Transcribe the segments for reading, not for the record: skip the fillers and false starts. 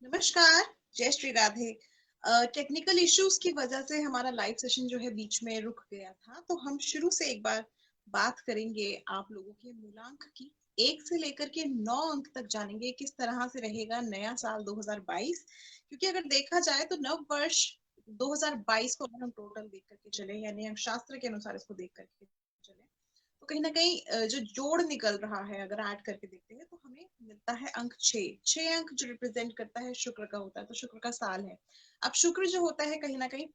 नमस्कार। जय Shri Radhe. Technical issues की वजह से हमारा लाइव सेशन जो है बीच में रुक गया था, तो हम शुरू से एक बार बात करेंगे आप लोगों के मूलांक की। 1 से लेकर के 9 अंक तक जानेंगे किस तरह से रहेगा नया साल 2022। क्योंकि अगर देखा जाए तो नव वर्ष 2022 को अगर हम टोटल देख करके चले, यानी हम शास्त्र के अनुसार इसको देख करके चले, तो कहीं ना कहीं जो जोड़ निकल रहा है, अगर ऐड करके देखते हैं तो हमें मिलता है अंक 6। 6 अंक जो रिप्रेजेंट करता है शुक्र का होता है, तो शुक्र का साल है। अब शुक्र जो होता है कहीं ना कहीं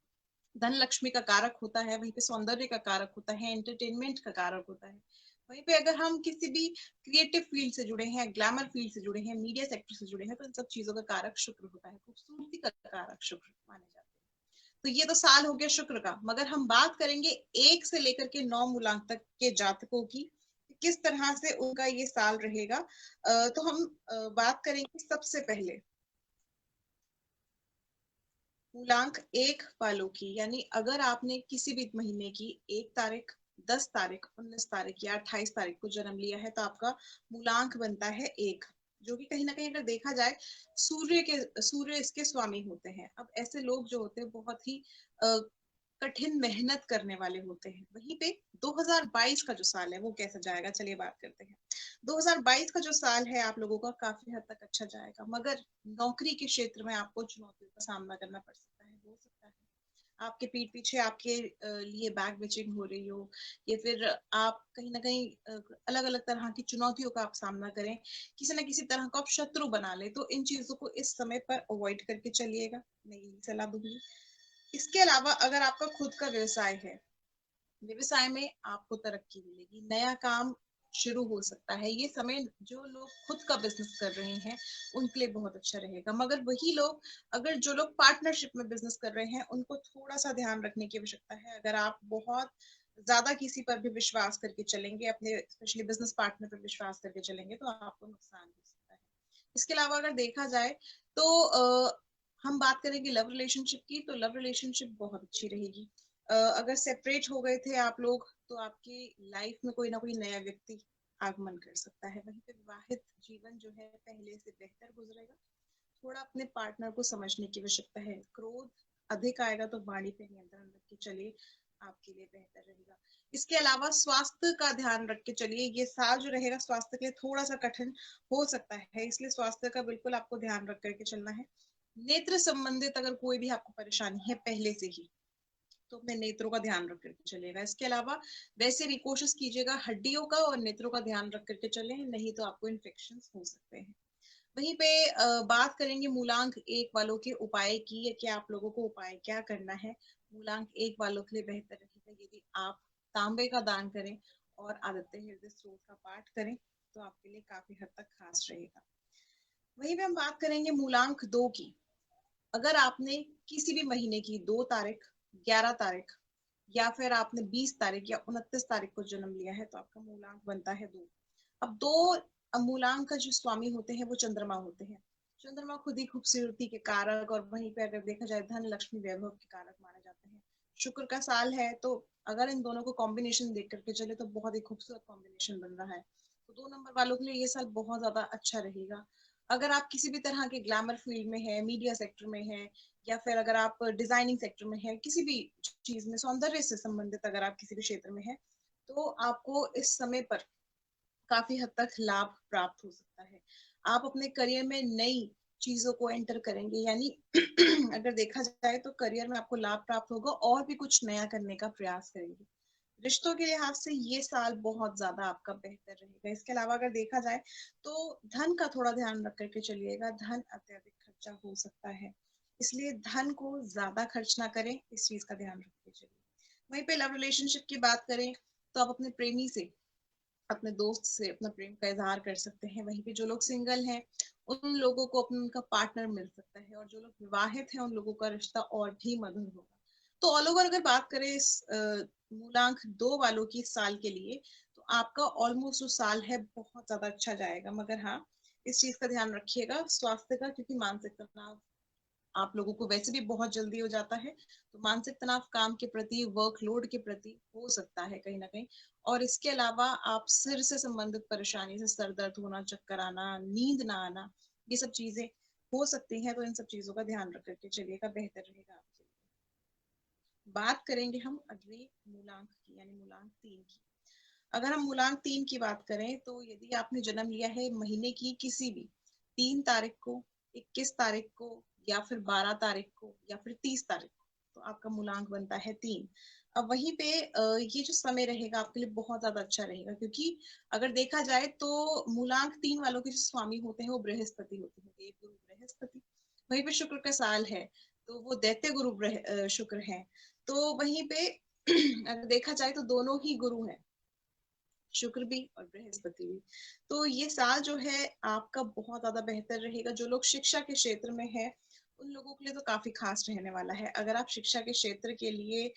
धन लक्ष्मी का कारक होता है, वहीं पे सौंदर्य का कारक होता है, एंटरटेनमेंट का कारक होता है। वहीं पे अगर हम किसी भी क्रिएटिव फील्ड से जुड़े हैं, ग्लैमर फील्ड से जुड़े हैं, मीडिया सेक्टर से जुड़े हैं, तो इन सब चीजों का कारक शुक्र होता है। खूबसूरती का कारक शुक्र माने जाते हैं। तो ये तो साल हो गया शुक्र का, मगर हम बात करेंगे 1 से लेकर के 9 मूलांक तक के जातकों की, किस तरह से उनका ये साल रहेगा। तो हम बात करेंगे सबसे पहले मूलांक 1 वालों की। यानी अगर आपने किसी भी महीने की 1 तारीख, 10 तारीख, 19 तारीख या 28 तारीख को जन्म लिया है, तो आपका मूलांक बनता है 1, जो कि कहीं ना कहीं अगर देखा जाए सूर्य इसके स्वामी होते हैं। अब ऐसे लोग जो होते हैं बहुत ही कठिन मेहनत करने वाले होते हैं। वहीं पे 2022 का जो साल है वो कैसा जाएगा, चलिए बात करते हैं। 2022 का जो साल है आप लोगों का काफी हद तक अच्छा जाएगा, मगर नौकरी के क्षेत्र में आपको चुनौतियों का सामना करना पड़ सकता है। हो सकता है आपके पीठ पीछे आपके लिए बैक बिचिंग हो रही हो, या फिर आप कहीं ना कहीं अलग अलग तरह की चुनौतियों का आप सामना करें, किसी ना किसी तरह का आप शत्रु बना ले। तो इन चीजों को इस समय पर अवॉइड करके चलिएगा, मैं यही सलाह दूंगी। इसके अलावा अगर आपका खुद का व्यवसाय है, व्यवसाय में आपको तरक्की मिलेगी, नया काम शुरू हो सकता है। ये समय जो लोग खुद का बिजनेस कर रहे हैं उनके लिए बहुत अच्छा रहेगा। मगर वही लोग, अगर जो लोग पार्टनरशिप में बिजनेस कर रहे हैं, उनको थोड़ा सा ध्यान रखने की आवश्यकता है। अगर आप बहुत ज्यादा किसी पर भी विश्वास करके चलेंगे, अपने स्पेशली बिजनेस पार्टनर पर विश्वास करके चलेंगे, तो आपको नुकसान हो सकता है। इसके अलावा अगर देखा जाए तो हम बात करेंगे लव रिलेशनशिप की, तो लव रिलेशनशिप बहुत अच्छी रहेगी। अगर सेपरेट हो गए थे आप लोग, तो आपकी लाइफ में कोई ना कोई नया व्यक्ति आगमन कर सकता है। वहीं पे विवाहित जीवन जो है पहले से बेहतर गुजरेगा। थोड़ा अपने पार्टनर को समझने की आवश्यकता है। क्रोध अधिक आएगा तो वाणी पे नियंत्रण रख के चलिए, आपके लिए बेहतर रहेगा। इसके अलावा स्वास्थ्य का ध्यान रख के चलिए। ये साल जो रहेगा स्वास्थ्य के लिए थोड़ा सा कठिन हो सकता है, इसलिए स्वास्थ्य का बिल्कुल आपको ध्यान रख करके चलना है। नेत्र संबंधित अगर कोई भी आपको परेशानी है पहले से ही, तो अपने नेत्रों का ध्यान रख करके चलेगा। इसके अलावा वैसे भी कोशिश कीजिएगा हड्डियों का और नेत्रों का ध्यान रख करके चलें, नहीं तो आपको इन्फेक्शन हो सकते हैं। वहीं पे बात करेंगे मूलांक 1 वालों के उपाय की, कि आप लोगों को उपाय क्या करना है। मूलांक 1 वालों के लिए बेहतर रहेगा यदि आप तांबे का दान करें और आदित्य हृदय स्त्रोत का पाठ करें, तो आपके लिए काफी हद तक खास रहेगा। वहीं पे हम बात करेंगे मूलांक 2 की। अगर आपने किसी भी महीने की 2 तारीख, 11 तारीख, या फिर आपने 20 तारीख या 29 तारीख को जन्म लिया है, तो आपका मूलांक बनता है 2। अब 2 मूलांक का जो स्वामी होते हैं वो चंद्रमा होते हैं। चंद्रमा खुद ही खूबसूरती के कारक, और वहीं पे अगर देखा जाए धन लक्ष्मी वैभव के कारक माने जाते हैं। शुक्र का साल है, तो अगर इन दोनों को कॉम्बिनेशन देख करके चले तो बहुत ही खूबसूरत कॉम्बिनेशन बन रहा है। तो 2 नंबर वालों के लिए ये साल बहुत ज्यादा अच्छा रहेगा। अगर आप किसी भी तरह के ग्लैमर फील्ड में है, मीडिया सेक्टर में है, या फिर अगर आप डिजाइनिंग सेक्टर में है, किसी भी चीज में सौंदर्य से संबंधित अगर आप किसी भी क्षेत्र में है, तो आपको इस समय पर काफी हद तक लाभ प्राप्त हो सकता है। आप अपने करियर में नई चीजों को एंटर करेंगे, यानी अगर देखा जाए तो करियर में आपको लाभ प्राप्त होगा और भी कुछ नया करने का प्रयास करेंगे। रिश्तों के लिहाज से ये साल बहुत ज्यादा आपका बेहतर रहेगा। इसके अलावा अगर देखा जाए तो धन का थोड़ा ध्यान रख करके चलिएगा। धन अत्यधिक खर्चा हो सकता है, इसलिए धन को ज्यादा खर्च ना करें, इस चीज का ध्यान रखते चलिए। वहीं पे लव रिलेशनशिप की बात करें, तो आप अपने प्रेमी से, अपने दोस्त से अपना प्रेम का इजहार कर सकते हैं। वहीं पे जो लोग सिंगल हैं उन लोगों को अपना उनका पार्टनर मिल सकता है, और जो लोग विवाहित हैं उन लोगों का रिश्ता और भी मधुर होगा। तो ऑल ओवर अगर बात करें इस मूलांक 2 वालों की साल के लिए, तो आपका ऑलमोस्ट जो साल है बहुत ज्यादा अच्छा जाएगा। मगर हाँ, इस चीज का ध्यान रखिएगा स्वास्थ्य का, क्योंकि मानसिक तनाव आप लोगों को वैसे भी बहुत जल्दी हो जाता है। तो मानसिक तनाव काम के प्रति, वर्कलोड के प्रति हो सकता है कहीं ना कहीं। और इसके अलावा आप सिर से संबंधित परेशानी, से सर दर्द होना, चक्कर आना, नींद ना आना, ये सब चीजें हो सकती हैं, तो इन सब चीजों का ध्यान रख करके चलिएगा, बेहतर रहेगा आपके लिए। बात करेंगे हम अगले मूलांक की, यानी मूलांक 3 की। अगर हम मूलांक 3 की बात करें, तो यदि आपने जन्म लिया है महीने की किसी भी 3 तारीख को, 21 तारीख को, या फिर 12 तारीख को, या फिर 30 तारीख को, तो आपका मूलांक बनता है 3। अब वहीं पे ये जो समय रहेगा आपके लिए बहुत ज्यादा अच्छा रहेगा, क्योंकि अगर देखा जाए तो मूलांक 3 वालों के जो स्वामी होते हैं वो बृहस्पति होते हैं, देव गुरु बृहस्पति। वहीं पे शुक्र का साल है, तो वो दैत्य गुरु शुक्र है। तो वहीं पे अगर देखा जाए तो दोनों ही गुरु हैं, शुक्र भी और बृहस्पति भी। तो ये साल जो है आपका बहुत ज्यादा बेहतर रहेगा। जो लोग शिक्षा के क्षेत्र में है उन लोगों के लिए तो काफी खास रहने वाला है। अगर आप शिक्षा के क्षेत्र के लिए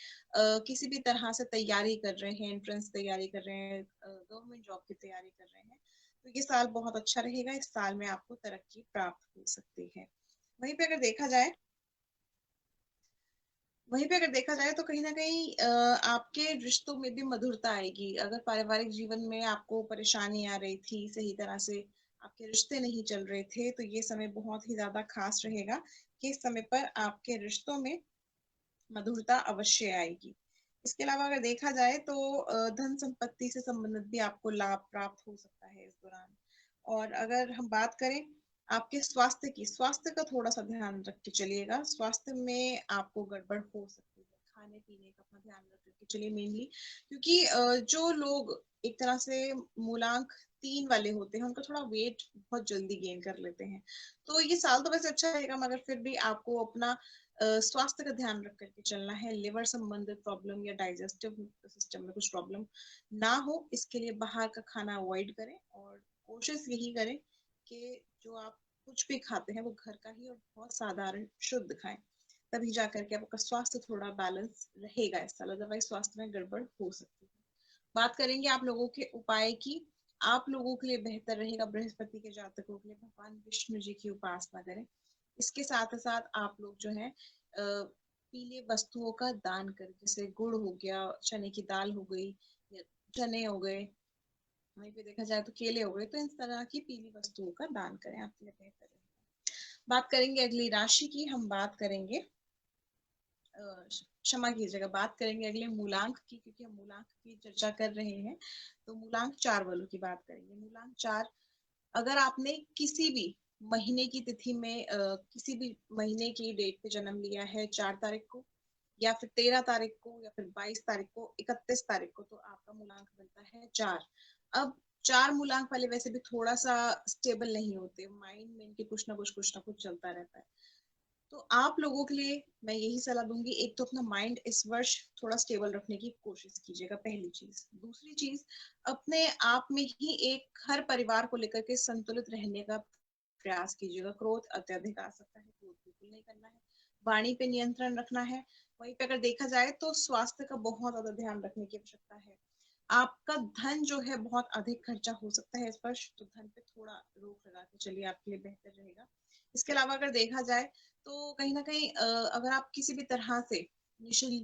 किसी भी तरह से तैयारी कर रहे हैं, एंट्रेंस तैयारी कर रहे हैं, गवर्नमेंट जॉब की तैयारी कर रहे हैं, तो ये साल बहुत अच्छा रहेगा। इस साल में आपको तरक्की प्राप्त हो सकती है। वहीं पे अगर देखा जाए वहीं पे अगर देखा जाए तो कहीं ना कहीं आपके रिश्तों में भी मधुरता आएगी। अगर पारिवारिक जीवन में आपको परेशानी आ रही थी, सही तरह से आपके रिश्ते नहीं चल रहे थे, तो ये समय बहुत ही ज्यादा खास रहेगा कि इस समय पर आपके रिश्तों में मधुरता अवश्य आएगी। इसके अलावा अगर देखा जाए तो धन संपत्ति से संबंधित भी आपको लाभ प्राप्त हो सकता है इस दौरान। और अगर हम बात करें आपके स्वास्थ्य की, स्वास्थ्य का थोड़ा सा ध्यान रख के चलिएगा। स्वास्थ्य में आपको गड़बड़ हो सकती है, खाने पीने का अपना ध्यान रख के चलिए मेनली, क्योंकि जो लोग एक तरह से मूलांक 3 वाले होते हैं उनका थोड़ा वेट बहुत जल्दी गेन कर लेते हैं। तो ये साल तो वैसे अच्छा रहेगा, मगर फिर भी आपको अपना स्वास्थ्य का ध्यान रख करके चलना है। लिवर संबंधित प्रॉब्लम या डाइजेस्टिव सिस्टम में कुछ प्रॉब्लम ना हो, इसके लिए बाहर का खाना अवॉइड करें, और कोशिश यही करें कि जो आप कुछ भी खाते हैं वो घर का ही और बहुत साधारण शुद्ध खाएं। तभी जा करके आपका स्वास्थ्य थोड़ा बैलेंस रहेगा इस साल, अदरवाइज स्वास्थ्य में गड़बड़ हो सकती है। बात करेंगे आप लोगों के उपाय की। आप लोगों के लिए बेहतर रहेगा, बृहस्पति के जातकों के लिए भगवान विष्णु जी की उपासना करें। इसके साथ साथ आप लोग जो है पीले वस्तुओं का दान करें, जैसे गुड़ हो गया, चने की दाल हो गई, या चने हो गए, वहीं पे देखा जाए तो केले हो गए। तो इन तरह की पीली वस्तुओं का दान करें, आपके लिए बेहतर है। बात करेंगे अगली राशि की। हम बात करेंगे क्षमा कीजिएगा, बात करेंगे अगले मूलांक की, क्योंकि हम मूलांक की चर्चा कर रहे हैं। तो मूलांक 4 वालों की बात करेंगे। मूलांक 4, अगर आपने किसी भी महीने की तिथि में किसी भी महीने की डेट पे जन्म लिया है, 4 तारीख को, या फिर 13 तारीख को, या फिर 22 तारीख को, 31 तारीख को, तो आपका मूलांक बनता है 4। अब 4 मूलांक वाले वैसे भी थोड़ा सा स्टेबल नहीं होते, माइंड में इनके कुछ ना कुछ चलता रहता है। तो आप लोगों के लिए मैं यही सलाह दूंगी, एक तो अपना माइंड इस वर्ष थोड़ा स्टेबल रखने की कोशिश कीजिएगा, पहली चीज। दूसरी चीज, अपने आप में ही एक हर परिवार को लेकर के संतुलित रहने का प्रयास कीजिएगा। क्रोध अत्यधिक आ सकता है, क्रोध बिल्कुल नहीं करना है। वाणी पे नियंत्रण रखना है। वहीं पे अगर देखा जाए तो स्वास्थ्य का बहुत ज्यादा ध्यान रखने की आवश्यकता है। आपका धन जो है बहुत अधिक खर्चा हो सकता है इस वर्ष, तो धन पे थोड़ा रोक लगा के चलिए, आपके लिए बेहतर रहेगा। इसके अलावा अगर देखा जाए तो कहीं ना कहीं अगर आप किसी भी तरह से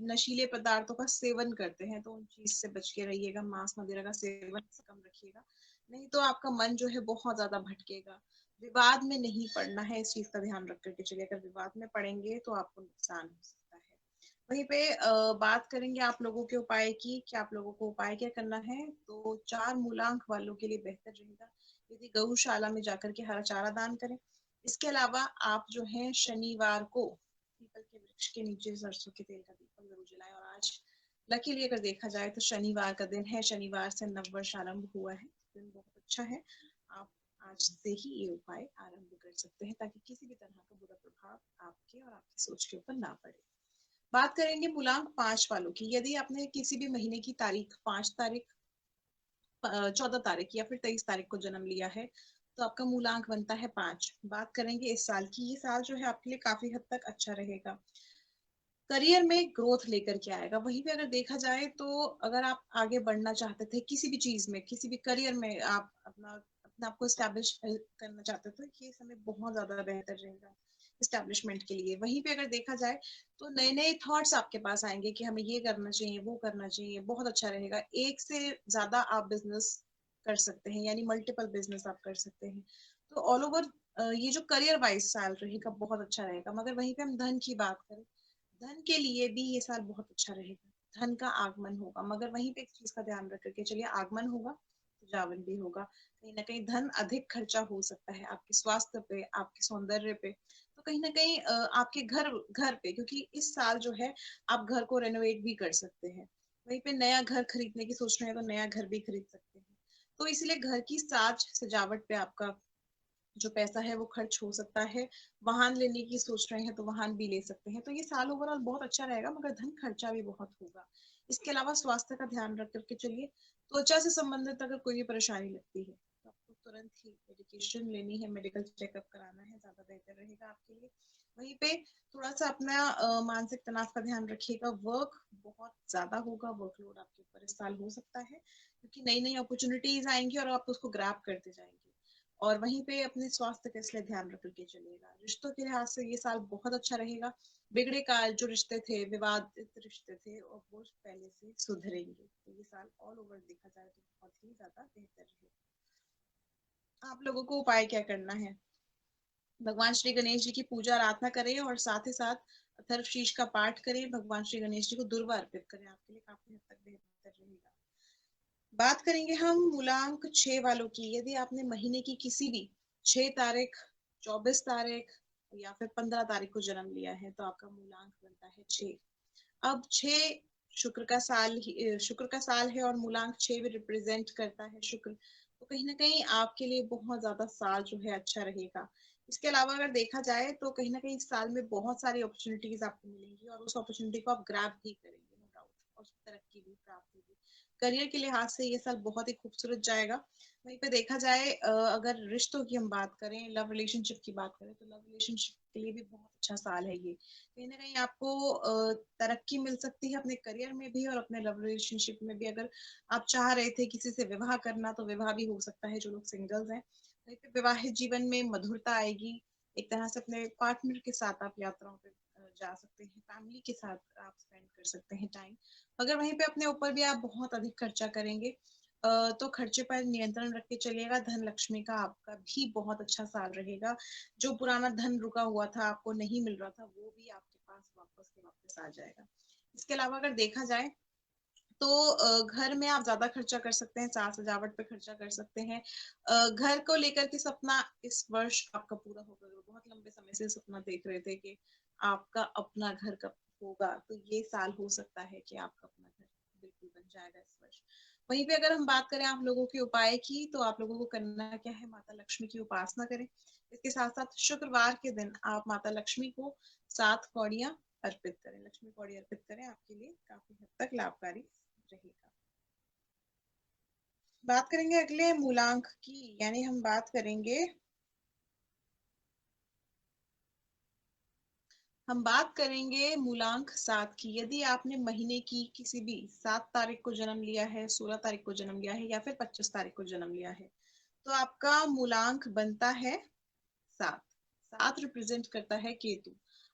नशीले पदार्थों का सेवन करते हैं तो उन चीज से बच के रहिएगा। मांस वगैरह का सेवन कम रखिएगा, नहीं तो आपका मन जो है बहुत ज्यादा भटकेगा। विवाद में नहीं पड़ना है, इस चीज का ध्यान रख करके चलिए। अगर विवाद में पड़ेंगे तो आपको नुकसान हो सकता है। वहीं पे बात करेंगे आप लोगों के उपाय की कि आप लोगों को उपाय क्या करना है। तो 4 मूलांक वालों के लिए बेहतर रहेगा यदि गौशाला में जाकर के हरा चारा दान करें। इसके अलावा आप जो है शनिवार को पीपल के वृक्ष के नीचे सरसों के तेल का दीपक जरूर जलाएं। और आज लकीली अगर देखा जाए तो शनिवार का दिन है, शनिवार से नववर्ष आरंभ हुआ है, दिन बहुत अच्छा है। आप आज से ही ये उपाय आरंभ कर सकते हैं, ताकि किसी भी तरह का बुरा प्रभाव आपके और आपकी सोच के ऊपर ना पड़े। बात करेंगे मूलांक 5 वालों की। यदि आपने किसी भी महीने की तारीख 5 तारीख, 14 तारीख या फिर 23 तारीख को जन्म लिया है, तो आपका मूलांक बनता है 5। बात करेंगे इस साल की। ये साल जो है आपके लिए काफी हद तक अच्छा रहेगा, करियर में ग्रोथ लेकर के आएगा। वहीं पे अगर देखा जाए तो अगर आप आगे बढ़ना चाहते थे किसी भी चीज में, किसी भी करियर में, आप अपना अपने आप को स्टैब्लिश करना चाहते थे, तो ये समय बहुत ज्यादा बेहतर रहेगा इस्टेब्लिशमेंट के लिए। वहीं पे अगर देखा जाए तो नए नए थॉट्स आपके पास आएंगे कि हमें ये करना चाहिए, वो करना चाहिए, बहुत अच्छा रहेगा। एक से ज्यादा आप बिजनेस कर सकते हैं, यानी मल्टीपल बिजनेस आप कर सकते हैं। तो ऑल ओवर ये जो करियर वाइज साल रहेगा बहुत अच्छा रहेगा। मगर वहीं पे हम धन की बात करें, धन के लिए भी ये साल बहुत अच्छा रहेगा, धन का आगमन होगा। मगर वहीं पे एक चीज का ध्यान रख करके चलिए, आगमन होगा तो जावन भी होगा। कहीं ना कहीं धन अधिक खर्चा हो सकता है आपके स्वास्थ्य पे, आपके सौंदर्य पे। तो कहीं ना कहीं आपके घर घर पे, क्योंकि इस साल जो है आप घर को रेनोवेट भी कर सकते हैं। वहीं पे नया घर खरीदने की सोच रहे हैं तो नया घर भी खरीद सकते हैं। तो इसलिए घर की साज सजावट पे आपका जो पैसा है वो खर्च हो सकता है। वाहन लेने की सोच रहे हैं तो वाहन भी ले सकते हैं। तो ये साल ओवरऑल बहुत अच्छा रहेगा, मगर धन खर्चा भी बहुत होगा। इसके अलावा स्वास्थ्य का ध्यान रख करके चलिए। त्वचा से संबंधित अगर कोई भी परेशानी लगती है तो आपको तुरंत ही मेडिकेशन लेनी है, मेडिकल चेकअप कराना है, ज्यादा बेहतर रहेगा आपके लिए। वहीं पे थोड़ा सा अपना मानसिक तनाव का ध्यान रखिएगा। वर्क बहुत ज्यादा होगा, वर्कलोड आपके ऊपर इस साल हो सकता है, क्योंकि नई नई अपॉर्चुनिटीज आएंगी और आप उसको ग्रैब करते जाएंगे। और वहीं पे अपने स्वास्थ्य का इसलिए ध्यान रख के चलिएगा। रिश्तों के लिहाज से ये साल बहुत अच्छा रहेगा। बिगड़े का जो रिश्ते थे, विवादित रिश्ते थे, और वो पहले से सुधरेंगे। तो ये साल ऑल ओवर देखा जाए तो बहुत ही ज्यादा बेहतर रहेगा। आप लोगों को उपाय क्या करना है? भगवान श्री गणेश जी की पूजा आराधना करें और साथ ही साथ अथर्वशीष का पाठ करें। भगवान श्री गणेश जी को दुर्वा अर्पित करें, आपके लिए काफी हद तक बेहतर रहेगा। बात करेंगे हम मूलांक 6 वालों की। यदि आपने महीने की किसी भी 6 तारीख, 24 तारीख या फिर 15 तारीख को जन्म लिया है तो आपका मूलांक बनता है 6। अब 6 शुक्र का साल है और मूलांक 6 भी रिप्रेजेंट करता है शुक्र। तो कहीं ना कहीं आपके लिए बहुत ज्यादा साल जो है अच्छा रहेगा। इसके अलावा अगर देखा जाए तो कहीं ना कहीं इस साल में बहुत सारी अपॉर्चुनिटीज आपको मिलेंगी और उस अपॉर्चुनिटी को आप ग्रैब भी करेंगे, नो डाउट, और तरक्की भी, प्राप्ति भी। करियर के लिहाज से ये साल बहुत ही खूबसूरत जाएगा। वहीं पे देखा जाए अगर रिश्तों की हम बात करें, लव रिलेशनशिप की बात करें, तो लव रिलेशनशिप के लिए भी बहुत अच्छा साल है ये। कहीं ना कहीं आपको तरक्की मिल सकती है अपने करियर में भी और अपने लव रिलेशनशिप में भी। अगर आप चाह रहे थे किसी से विवाह करना तो विवाह भी हो सकता है, जो लोग सिंगल्स हैं। वहीं पे वैवाहिक जीवन में मधुरता आएगी। एक तरह से अपने पार्टनर के साथ आप यात्राओं पे जा सकते हैं, फैमिली के साथ आप स्पेंड कर सकते हैं टाइम। अगर वहीं पे अपने ऊपर भी आप बहुत अधिक खर्चा करेंगे तो खर्चे पर नियंत्रण रख के चलिएगा। धन लक्ष्मी का आपका भी बहुत अच्छा साल रहेगा। जो पुराना धन रुका हुआ था, आपको नहीं मिल रहा था, वो भी आपके पास वापस के वापस आ जाएगा। इसके अलावा अगर देखा जाए तो घर में आप ज्यादा खर्चा कर सकते हैं, साज सजावट पे खर्चा कर सकते हैं। घर को लेकर के सपना इस वर्ष आपका पूरा होगा। बहुत लंबे समय से सपना देख रहे थे कि आपका अपना घर कब होगा, तो ये साल हो सकता है कि आपका अपना घर बिल्कुल बन जाएगा इस वर्ष। वहीं पे अगर हम बात करें आप लोगों के उपाय की, तो आप लोगों को करना क्या है, माता लक्ष्मी की उपासना करें। इसके साथ साथ शुक्रवार के दिन आप माता लक्ष्मी को 7 कौड़ियां अर्पित करें, लक्ष्मी कौड़ी अर्पित करें, आपके लिए काफी हद तक लाभकारी रहेगा। बात करेंगे अगले मूलांक की, यानी हम बात करेंगे मूलांक 7 की। यदि आपने महीने की किसी भी 7 तारीख को जन्म लिया है, 16 तारीख को जन्म लिया है या फिर 25 तारीख को जन्म लिया है तो आपका मूलांक बनता है 7। 7 रिप्रेजेंट करता है केतु।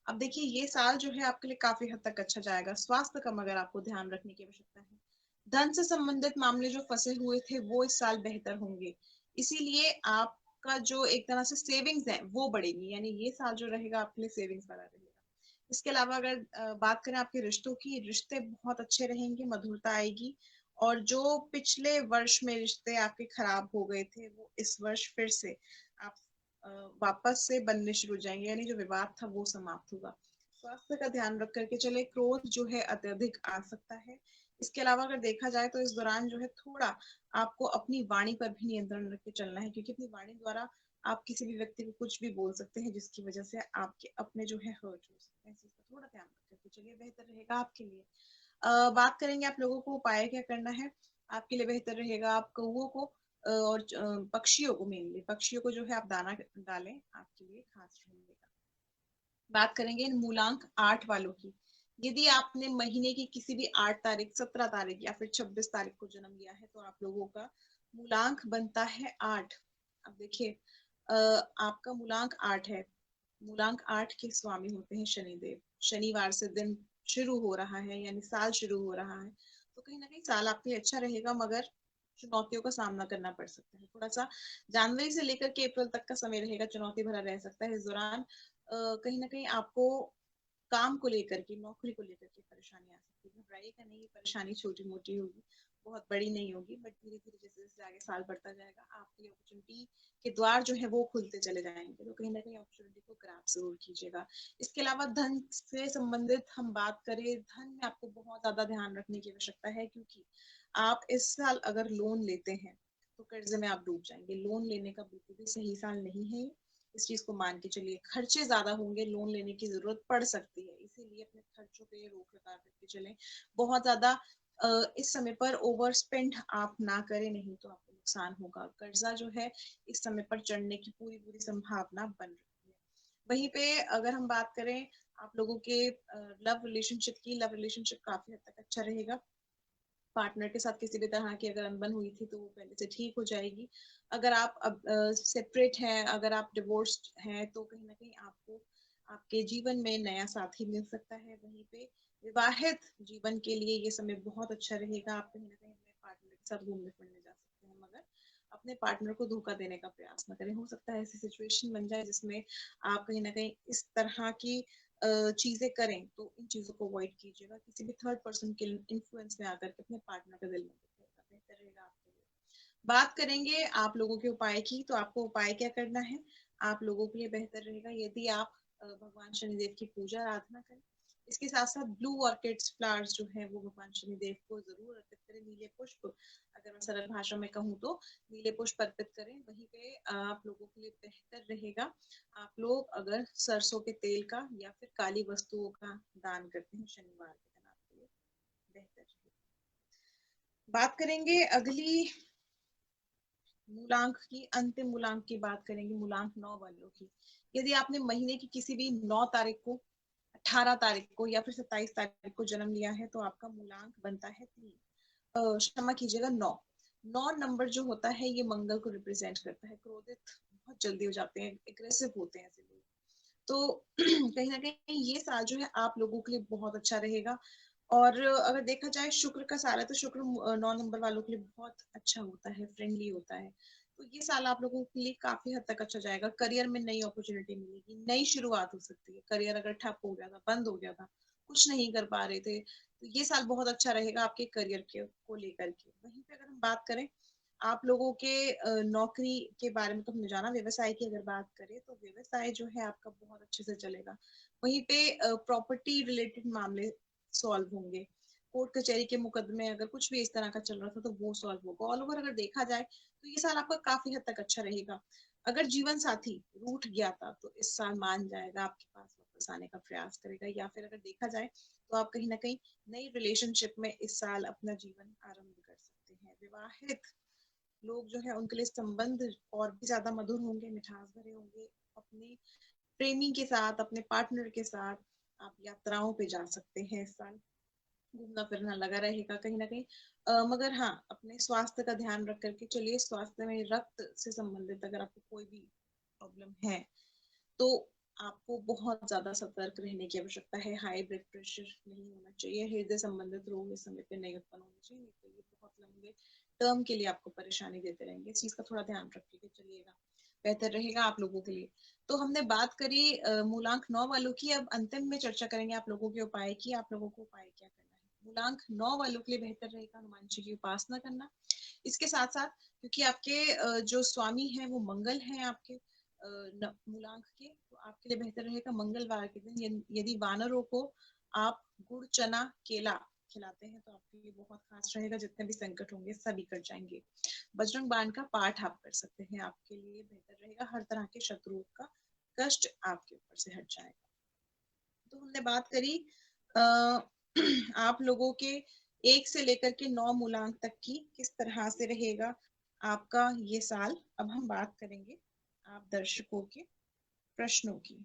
अब देखिए ये साल जो है आपके लिए काफी हद तक अच्छा जाएगा। स्वास्थ्य का मगर आपको ध्यान रखने की आवश्यकता है। धन से संबंधित मामले जो फंसे हुए थे वो इस साल बेहतर होंगे। इसीलिए आपका जो एक तरह से सेविंग्स है वो बढ़ेगी, यानी ये साल जो रहेगा आपके लिए सेविंग्स वाला रहेगा। इसके अलावा अगर बात करें आपके रिश्तों की, रिश्ते बहुत अच्छे रहेंगे, मधुरता आएगी। और जो पिछले वर्ष में रिश्ते आपके खराब हो गए थे वो इस वर्ष फिर से आप वापस से बनने शुरू हो जाएंगे, यानी जो विवाद था वो समाप्त होगा। स्वास्थ्य का ध्यान रख करके चले। क्रोध जो है अत्यधिक आ सकता है। इसके अलावा अगर देखा जाए तो इस दौरान जो है थोड़ा आपको अपनी वाणी पर भी नियंत्रण रख के चलना है, क्योंकि अपनी वाणी द्वारा आप किसी भी व्यक्ति को कुछ भी बोल सकते हैं जिसकी वजह से आपके अपने जो है हर्ट हो सकते हैं। इस चीज का थोड़ा ध्यान रख करके चलिए, बेहतर रहेगा आपके लिए। बात करेंगे आप लोगों को उपाय क्या करना है आपके लिए बेहतर रहेगा। आप कौओं को और पक्षियों को, मेनली पक्षियों को जो है आप दाना डालें, आपके लिए खास रहेगा। बात करेंगे मूलांक 8 वालों की। यदि आपने महीने की किसी भी 8 तारीख, 17 तारीख या फिर 26 तारीख को जन्म लिया है तो आप लोगों का मूलांक बनता है 8। अब देखिए आपका मूलांक 8 है। मूलांक 8 के स्वामी होते हैं शनिदेव। शनिवार से दिन शुरू हो रहा है, यानी साल शुरू हो रहा है। तो कहीं ना कहीं साल आपके लिए अच्छा रहेगा, मगर चुनौतियों का सामना करना पड़ सकता है। थोड़ा सा जनवरी से लेकर के अप्रैल तक का समय रहेगा, चुनौती भरा रह सकता है। इस दौरान कहीं ना कहीं आपको काम को लेकर के, नौकरी को लेकर के परेशानी आ सकती है। घबराइएगा नहीं, ये परेशानी छोटी मोटी होगी, बहुत बड़ी नहीं होगी, बट धीरे धीरे जैसे जैसे आगे साल बढ़ता जाएगा आपकी अपॉर्चुनिटी के द्वार जो है वो खुलते चले जाएंगे। तो कहीं ना कहीं अपॉर्चुनिटी को ग्रैब जरूर कीजिएगा। इसके अलावा धन से संबंधित हम बात करें, धन में आपको बहुत ज्यादा ध्यान रखने की आवश्यकता है, क्योंकि आप इस साल अगर लोन लेते हैं तो कर्जे में आप डूब जाएंगे। लोन लेने का बिल्कुल भी सही साल नहीं है, इस चीज को मान के चलिए। खर्चे ज्यादा होंगे, लोन लेने की जरूरत पड़ सकती है, इसीलिए अपने खर्चों पे रोक लगा करके चलें। बहुत ज्यादा इस समय पर ओवर स्पेंड आप ना करें, नहीं तो आपको नुकसान होगा। कर्जा जो है इस समय पर चढ़ने की पूरी पूरी संभावना बन रही है। वहीं पे अगर हम बात करें आप लोगों के लव रिलेशनशिप की, लव रिलेशनशिप काफी हद तक अच्छा रहेगा। पार्टनर के साथ किसी भी तरह की अगर अनबन हुई थी तो वो पहले से ठीक हो जाएगी। अगर आप अब सेपरेट हैं, अगर आप डिवोर्स्ड हैं, तो कहीं ना कहीं आपको आपके जीवन में नया साथी मिल सकता है। वहीं पे विवाहित जीवन के लिए ये समय बहुत अच्छा रहेगा। आप कहीं ना कहीं अपने पार्टनर के साथ घूमने फिरने जा सकते हैं, मगर अपने पार्टनर को धोखा देने का प्रयास न करें। हो सकता है ऐसी सिचुएशन बन जाए जिसमें आप कहीं ना कहीं इस तरह की चीजें करें, तो इन चीजों को अवॉइड कीजिएगा। किसी भी थर्ड पर्सन के इन्फ्लुएंस में आकर के अपने पार्टनर का दिल मत दुखाइएगा, बेहतर रहेगा आपके लिए। बात करेंगे आप लोगों के उपाय की, तो आपको उपाय क्या करना है। आप लोगों के लिए बेहतर रहेगा यदि आप भगवान शनिदेव की पूजा आराधना करें। इसके साथ साथ ब्लू ऑर्किड्स फ्लावर्स जो है वो भगवान शनिदेव को जरूर अर्पित करें। नीले पुष्प, अगर मैं सरल भाषा में कहूँ तो नीले पुष्प अर्पित करें। वहीं पे आप लोगों के लिए बेहतर रहेगा आप लोग अगर सरसों के तेल का या फिर काली वस्तुओं का दान करते हैं शनिवार के दिन, आपके लिए बेहतर रहेगा। बात करेंगे अगली मूलांक की, अंतिम मूलांक की बात करेंगे, मूलांक 9 वालों की। यदि आपने महीने की किसी भी 9 तारीख को, 18 तारीख को या फिर 27 तारीख को जन्म लिया है तो आपका मूलांक बनता है 3, क्षमा कीजिएगा 9। 9 नंबर जो होता है ये मंगल को रिप्रेजेंट करता है। क्रोधित बहुत जल्दी हो जाते हैं, एग्रेसिव होते हैं ऐसे लोग। तो कहीं ना कहीं ये साल जो है आप लोगों के लिए बहुत अच्छा रहेगा। और अगर देखा जाए शुक्र का साल है तो शुक्र 9 नंबर वालों के लिए बहुत अच्छा होता है, फ्रेंडली होता है। तो ये साल आप लोगों के लिए काफी हद तक अच्छा जाएगा। करियर में नई अपॉर्चुनिटी मिलेगी, नई शुरुआत हो सकती है। करियर अगर ठप हो गया था, बंद हो गया था, कुछ नहीं कर पा रहे थे, तो ये साल बहुत अच्छा रहेगा आपके करियर के को लेकर के। वहीं पे अगर हम बात करें आप लोगों के नौकरी के बारे में, तो हमने जाना। व्यवसाय की अगर बात करें तो व्यवसाय जो है आपका बहुत अच्छे से चलेगा। वहीं पे प्रॉपर्टी रिलेटेड मामले सॉल्व होंगे। कोर्ट कचहरी के मुकदमे अगर कुछ भी इस तरह का चल रहा था तो वो सॉल्व होगा। ऑल ओवर अगर देखा जाए तो ये साल आपका काफी हद तक अच्छा रहेगा। अगर जीवन साथी रूठ गया था तो इस साल मान जाएगा, आपके पास वापस आने का प्रयास करेगा। या फिर अगर देखा जाए तो आप कहीं ना कहीं नई रिलेशनशिप में इस साल अपना जीवन आरंभ कर सकते हैं। विवाहित लोग जो है उनके लिए संबंध और भी ज्यादा मधुर होंगे, मिठास भरे होंगे। अपने प्रेमी के साथ, अपने पार्टनर के साथ आप यात्राओं पे जा सकते हैं इस साल। घूमना फिरना लगा रहेगा कहीं ना कहीं। मगर हाँ, अपने स्वास्थ्य का ध्यान रख करके चलिए। स्वास्थ्य में रक्त से संबंधित अगर आपको कोई भी प्रॉब्लम है तो आपको बहुत ज्यादा सतर्क रहने की आवश्यकता है। हाई ब्लड प्रेशर नहीं होना चाहिए, हृदय संबंधित रोग इस समय पे नहीं उत्पन्न होने चाहिए, तो ये बहुत लंबे टर्म के लिए आपको परेशानी देते रहेंगे। इस चीज का थोड़ा ध्यान रखिए चलिएगा, बेहतर रहेगा आप लोगों के लिए। तो हमने बात करी मूलांक 9 वालों की। अब अंतिम में चर्चा करेंगे आप लोगों के उपाय की। आप लोगों को उपाय क्या करना है। मूलांक 9 वालों के लिए बेहतर रहेगा हनुमान जी की उपासना करना। इसके साथ साथ क्योंकि आपके जो स्वामी है वो मंगल है आपके मूलांक के, तो आपके लिए बेहतर रहेगा मंगलवार के दिन यदि वानरों को आप गुड़ चना केला खिलाते हैं तो आपके लिए बहुत खास रहेगा। जितने भी संकट होंगे सभी कट जाएंगे। बजरंग बाण का पाठ आप कर सकते हैं, आपके लिए बेहतर रहेगा। हर तरह के शत्रुओं का कष्ट आपके ऊपर से हट जाएगा। तो हमने बात करी आ, आप लोगों के 1 से लेकर के 9 मूलांक तक की किस तरह से रहेगा आपका ये साल। अब हम बात करेंगे आप दर्शकों के प्रश्नों की।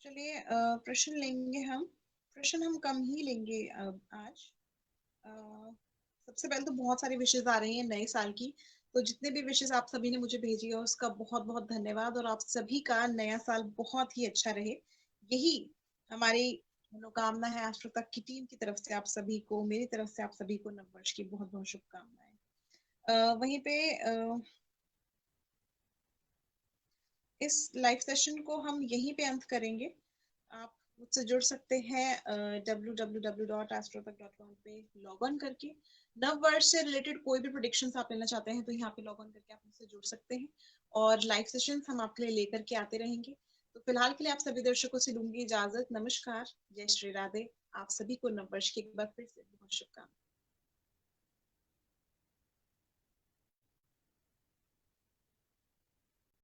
चलिए प्रश्न लेंगे हम। प्रश्न हम कम ही लेंगे आज। अ, सबसे पहले तो बहुत सारी विशेष आ रही हैं नए साल की। तो जितने भी विशेष आप सभी ने मुझे भेजी है उसका बहुत बहुत धन्यवाद, और आप सभी का नया साल बहुत ही अच्छा रहे। यही हमारी मनोकामना है एस्ट्रो तक की टीम की तरफ से आप सभी को, मेरी तरफ से आप सभी को नववर्ष की बहुत बहुत शुभकामनाएं। वहीं पे इस लाइव सेशन को हम यहीं पे अंत करेंगे। आप मुझसे जुड़ सकते हैं www.astrotech.com पे लॉग ऑन करके। नव वर्ष से रिलेटेड कोई भी प्रोडिक्शंस आप लेना चाहते हैं तो यहाँ पे लॉग ऑन करके आप मुझसे जुड़ सकते हैं, और लाइव सेशंस हम आपके लिए लेकर के आते रहेंगे। तो फिलहाल के लिए आप सभी दर्शकों से लूंगी इजाजत। नमस्कार, जय श्री राधे। आप सभी को नव वर्ष की एक बार फिर से बहुत शुभकामनाएं।